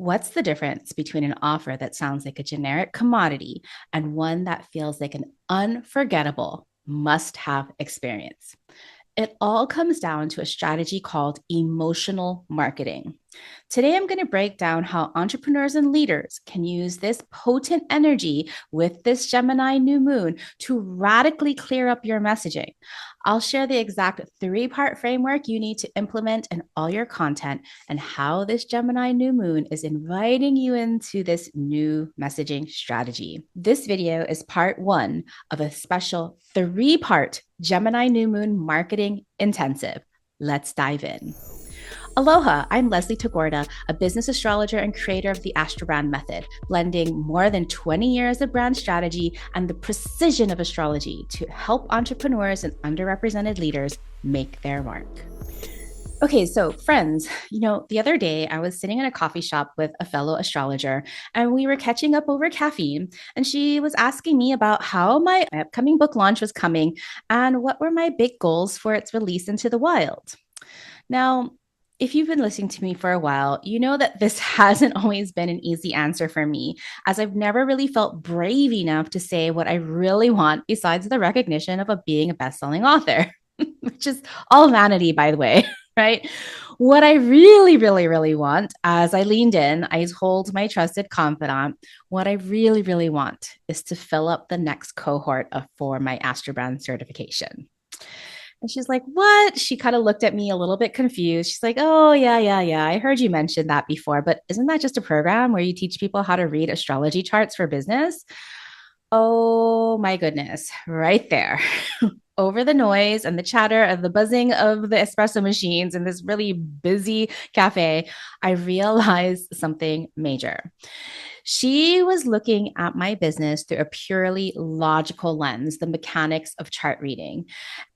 What's the difference between an offer that sounds like a generic commodity and one that feels like an unforgettable must have experience? It all comes down to a strategy called emotional marketing. Today, I'm going to break down how entrepreneurs and leaders can use this potent energy with this Gemini new moon to radically clear up your messaging. I'll share the exact three-part framework you need to implement in all your content and how this Gemini new moon is inviting you into this new messaging strategy. This video is part one of a special three-part Gemini new moon marketing intensive. Let's dive in. Aloha, I'm Leslie Tagorda, a business astrologer and creator of the AstroBrand method, blending more than 20 years of brand strategy and the precision of astrology to help entrepreneurs and underrepresented leaders make their mark. Okay, so friends, the other day I was sitting in a coffee shop with a fellow astrologer and we were catching up over caffeine. And she was asking me about how my upcoming book launch was coming and what were my big goals for its release into the wild. Now, if you've been listening to me for a while, you know that this hasn't always been an easy answer for me, as I've never really felt brave enough to say what I really want besides the recognition of being a best-selling author, which is all vanity, by the way, right? What I really, really, really want, as I leaned in, I told my trusted confidant, what I really, really want is to fill up the next cohort for my AstroBrand certification. And she's like, what? She kind of looked at me a little bit confused. She's like, oh, yeah. I heard you mention that before, but isn't that just a program where you teach people how to read astrology charts for business? Oh my goodness, right there. Over the noise and the chatter and the buzzing of the espresso machines in this really busy cafe, I realized something major. She was looking at my business through a purely logical lens, the mechanics of chart reading.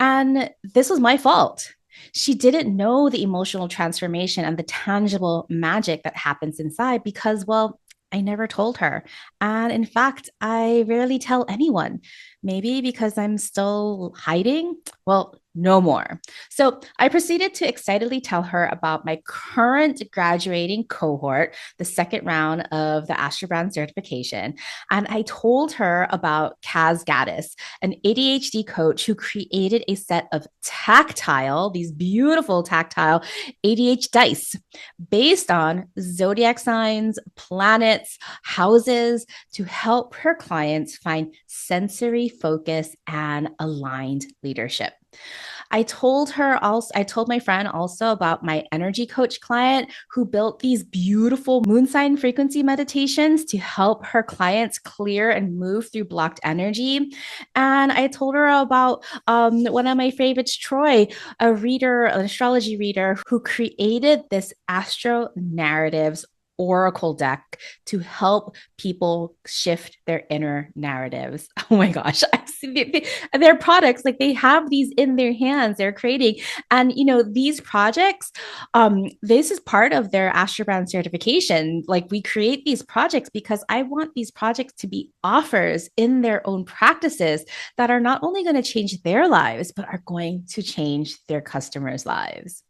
And this was my fault. She didn't know the emotional transformation and the tangible magic that happens inside because, well, I never told her. And in fact, I rarely tell anyone. Maybe because I'm still hiding? Well, no more. So I proceeded to excitedly tell her about my current graduating cohort, the second round of the AstroBrand certification. And I told her about Kaz Gaddis, an ADHD coach who created a set of these beautiful tactile ADHD dice based on zodiac signs, planets, houses to help her clients find sensory focus and aligned leadership. I told my friend also about my energy coach client who built these beautiful moon sign frequency meditations to help her clients clear and move through blocked energy. And I told her about one of my favorites, Troy, an astrology reader who created this astro narratives oracle deck to help people shift their inner narratives. Oh my gosh, I've seen their products, like they have these in their hands, they're creating. And these projects, this is part of their AstroBrand certification. Like we create these projects because I want these projects to be offers in their own practices that are not only going to change their lives, but are going to change their customers' lives.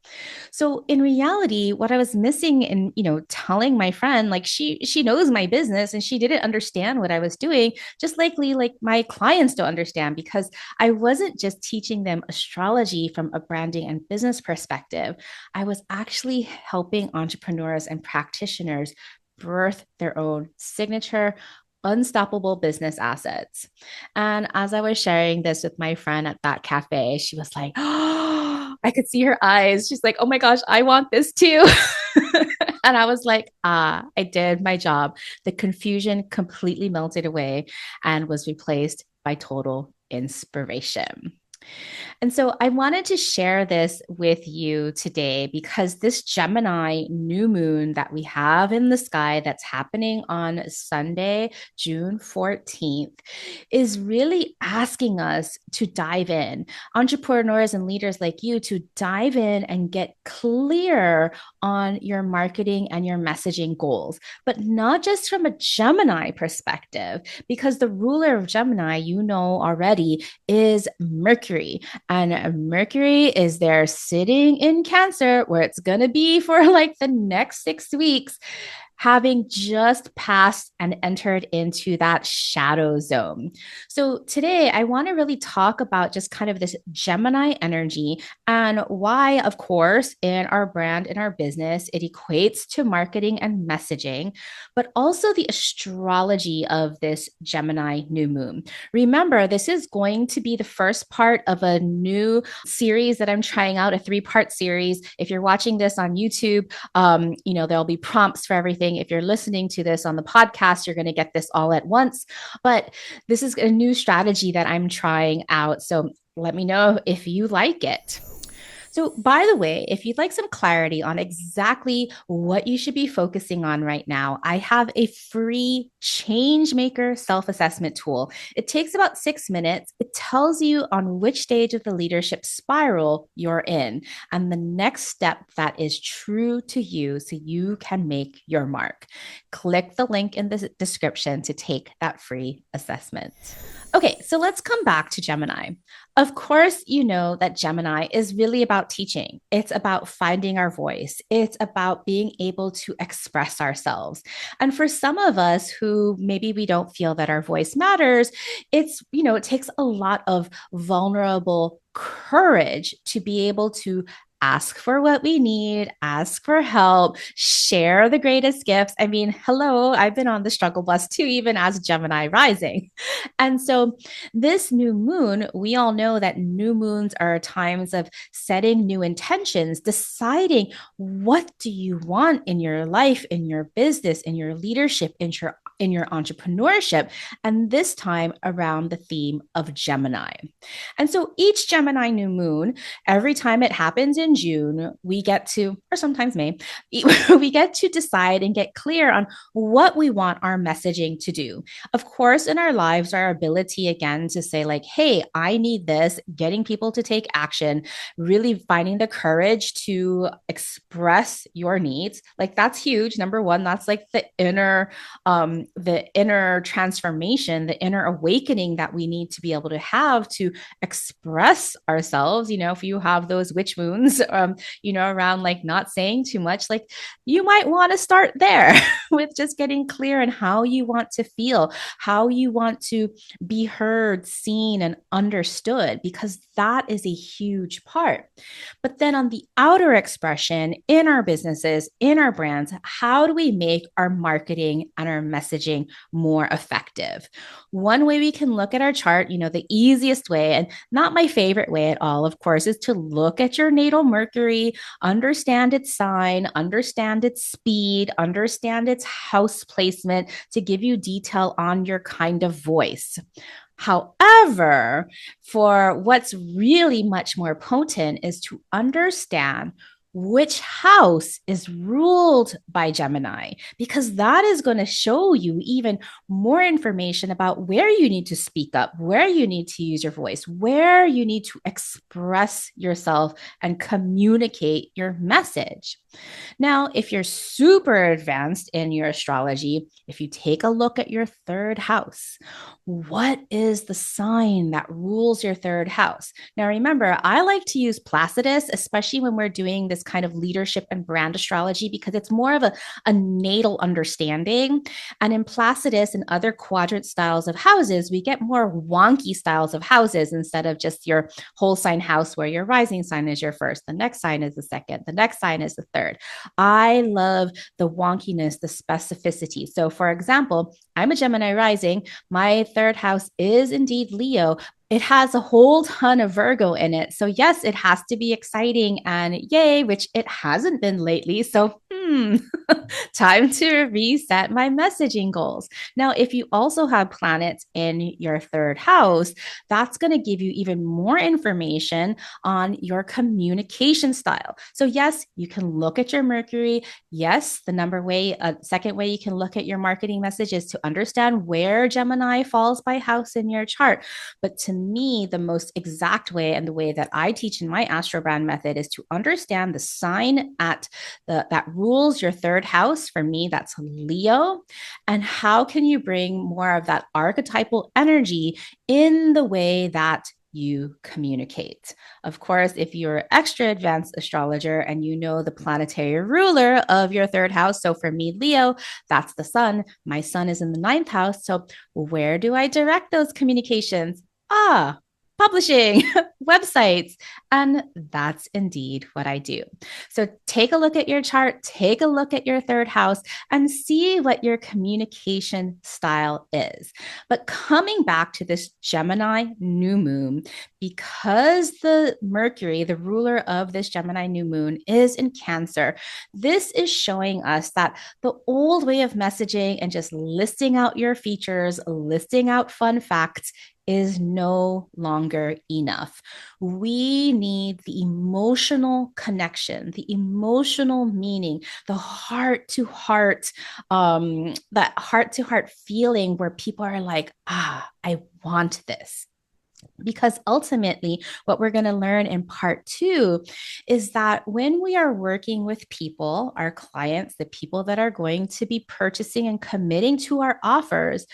So in reality, what I was missing in, telling my friend, like she knows my business and she didn't understand what I was doing, just likely like my clients don't understand because I wasn't just teaching them astrology from a branding and business perspective. I was actually helping entrepreneurs and practitioners birth their own signature unstoppable business assets. And as I was sharing this with my friend at that cafe, she was like, oh, I could see her eyes. She's like, oh my gosh, I want this too. And I was like, I did my job. The confusion completely melted away and was replaced by total inspiration. And so I wanted to share this with you today because this Gemini new moon that we have in the sky that's happening on Sunday, June 14th, is really asking us to dive in, entrepreneurs and leaders like you to dive in and get clear on your marketing and your messaging goals, but not just from a Gemini perspective, because the ruler of Gemini, already, is Mercury. And Mercury is there sitting in Cancer, where it's going to be for like the next 6 weeks. having just passed and entered into that shadow zone. So, today I want to really talk about just kind of this Gemini energy and why, of course, in our brand, in our business, it equates to marketing and messaging, but also the astrology of this Gemini new moon. Remember, this is going to be the first part of a new series that I'm trying out, a three-part series. If you're watching this on YouTube, there'll be prompts for everything. If you're listening to this on the podcast, you're going to get this all at once. But this is a new strategy that I'm trying out. So let me know if you like it. So, by the way, if you'd like some clarity on exactly what you should be focusing on right now, I have a free change maker self assessment tool. It takes about 6 minutes. It tells you on which stage of the leadership spiral you're in and the next step that is true to you so you can make your mark. Click the link in the description to take that free assessment. Okay, so let's come back to Gemini. Of course, you know that Gemini is really about teaching. It's about finding our voice. It's about being able to express ourselves. And for some of us who maybe we don't feel that our voice matters, it takes a lot of vulnerable courage to be able to ask for what we need, ask for help, share the greatest gifts. I mean, hello, I've been on the struggle bus too, even as Gemini rising. And so, this new moon, we all know that new moons are times of setting new intentions, deciding what do you want in your life, in your business, in your leadership, in your entrepreneurship, and this time around the theme of Gemini. And so each Gemini new moon, every time it happens in June, we get to, or sometimes May, we get to decide and get clear on what we want our messaging to do. Of course, in our lives, our ability again to say, like, hey, I need this, getting people to take action, really finding the courage to express your needs. Like, that's huge. Number one, that's like the inner transformation, the inner awakening that we need to be able to have to express ourselves. If you have those witch moons, around like not saying too much, like you might want to start there with just getting clear on how you want to feel, how you want to be heard, seen, and understood, because that is a huge part. But then on the outer expression in our businesses, in our brands, how do we make our marketing and our messaging more effective? One way we can look at our chart, the easiest way, and not my favorite way at all, of course, is to look at your natal Mercury, understand its sign, understand its speed, understand its house placement to give you detail on your kind of voice. However, for what's really much more potent is to understand which house is ruled by Gemini, because that is going to show you even more information about where you need to speak up, where you need to use your voice, where you need to express yourself and communicate your message. Now, if you're super advanced in your astrology, if you take a look at your third house, what is the sign that rules your third house? Now, remember, I like to use Placidus, especially when we're doing this kind of leadership and brand astrology, because it's more of a natal understanding. And in Placidus and other quadrant styles of houses, we get more wonky styles of houses instead of just your whole sign house where your rising sign is your first, the next sign is the second, the next sign is the third. I love the wonkiness, the specificity. So, for example, I'm a Gemini rising. My third house is indeed Leo. It has a whole ton of Virgo in it. So, yes, it has to be exciting and yay, which it hasn't been lately. So, time to reset my messaging goals. Now, if you also have planets in your third house, that's going to give you even more information on your communication style. So, yes, you can look at your Mercury. Yes, second way you can look at your marketing message is to understand where Gemini falls by house in your chart. But to me, the most exact way and the way that I teach in my AstroBrand method is to understand the sign that rules your third house. For me, that's Leo. And how can you bring more of that archetypal energy in the way that you communicate. Of course, if you're an extra advanced astrologer and you know the planetary ruler of your third house, so for me, Leo, that's the sun. My sun is in the ninth house. So where do I direct those communications? Publishing, websites. And that's indeed what I do. So take a look at your chart, take a look at your third house, and see what your communication style is. But coming back to this Gemini new moon, because the Mercury, the ruler of this Gemini new moon, is in Cancer, this is showing us that the old way of messaging and just listing out your features, listing out fun facts, is no longer enough. We need the emotional connection, the emotional meaning, the that heart to heart feeling where people are like, I want this. Because ultimately, what we're going to learn in part two is that when we are working with people, our clients, the people that are going to be purchasing and committing to our offers,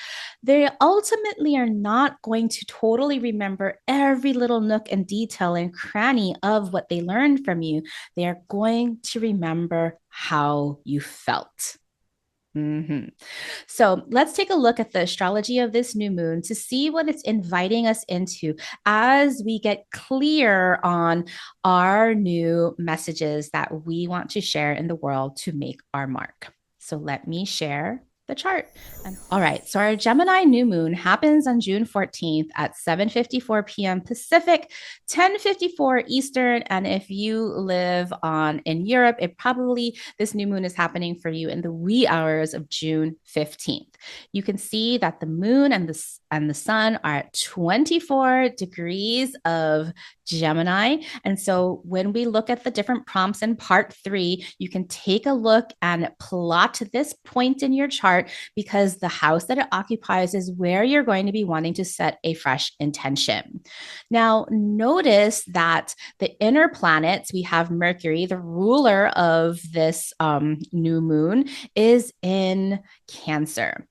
they ultimately are not going to totally remember every little nook and detail and cranny of what they learned from you. They are going to remember how you felt. Mm-hmm. So let's take a look at the astrology of this new moon to see what it's inviting us into as we get clear on our new messages that we want to share in the world to make our mark. So let me share the chart. All right, so our Gemini new moon happens on June 14th at 7:54 p.m. Pacific, 10:54 Eastern, and if you live in Europe, this new moon is happening for you in the wee hours of June 15th. You can see that the moon and the sun are at 24 degrees of Gemini. And so when we look at the different prompts in part 3, you can take a look and plot this point in your chart because the house that it occupies is where you're going to be wanting to set a fresh intention. Now, notice that the inner planets, we have Mercury, the ruler of this new moon, is in Cancer.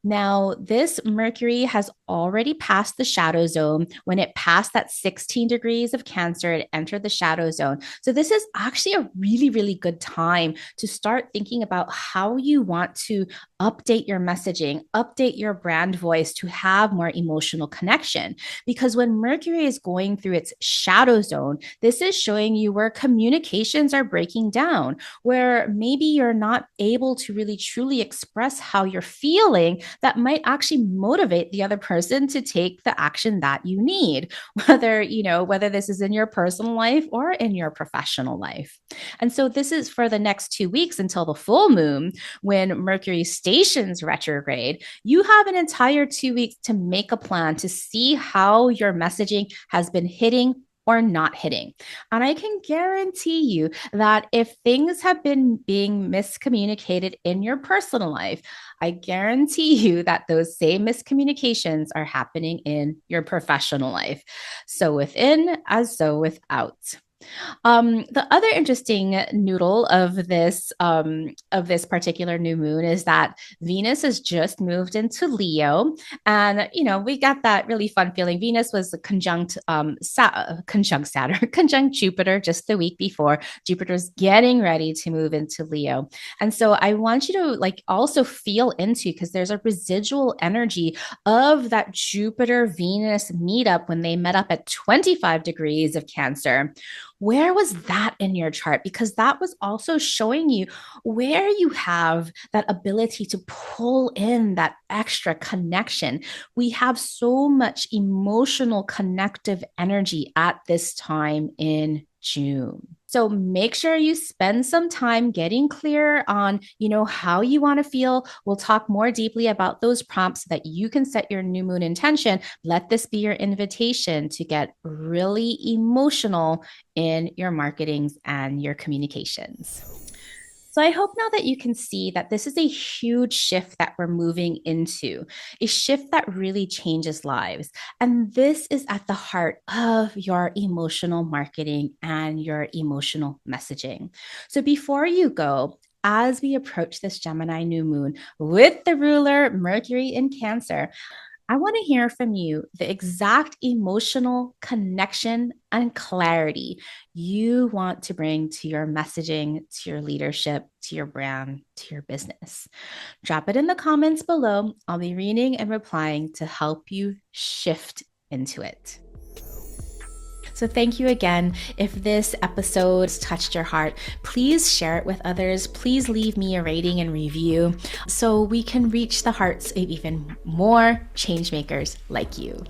Now, this Mercury has already passed the shadow zone. When it passed that 16 degrees of Cancer, it entered the shadow zone. So, this is actually a really, really good time to start thinking about how you want to update your messaging, update your brand voice to have more emotional connection. Because when Mercury is going through its shadow zone, this is showing you where communications are breaking down, where maybe you're not able to really truly express how you're feeling that might actually motivate the other person to take the action that you need, whether this is in your personal life or in your professional life. And so this is for the next 2 weeks until the full moon when Mercury stations retrograde. You have an entire 2 weeks to make a plan to see how your messaging has been hitting or not hitting. And I can guarantee you that if things have been being miscommunicated in your personal life, I guarantee you that those same miscommunications are happening in your professional life. So within as so without. The other interesting noodle of this particular new moon is that Venus has just moved into Leo, and we got that really fun feeling. Venus was conjunct Saturn, conjunct Jupiter just the week before. Jupiter's getting ready to move into Leo, and so I want you to also feel into because there's a residual energy of that Jupiter Venus meetup when they met up at 25 degrees of Cancer. Where was that in your chart? Because that was also showing you where you have that ability to pull in that extra connection. We have so much emotional connective energy at this time in June. So make sure you spend some time getting clear on, how you want to feel. We'll talk more deeply about those prompts so that you can set your new moon intention. Let this be your invitation to get really emotional in your marketings and your communications. So I hope now that you can see that this is a huge shift that we're moving into, a shift that really changes lives. And this is at the heart of your emotional marketing and your emotional messaging. So before you go, as we approach this Gemini new moon with the ruler Mercury in Cancer, I want to hear from you the exact emotional connection and clarity you want to bring to your messaging, to your leadership, to your brand, to your business. Drop it in the comments below. I'll be reading and replying to help you shift into it. So thank you again. If this episode touched your heart, please share it with others. Please leave me a rating and review so we can reach the hearts of even more change makers like you.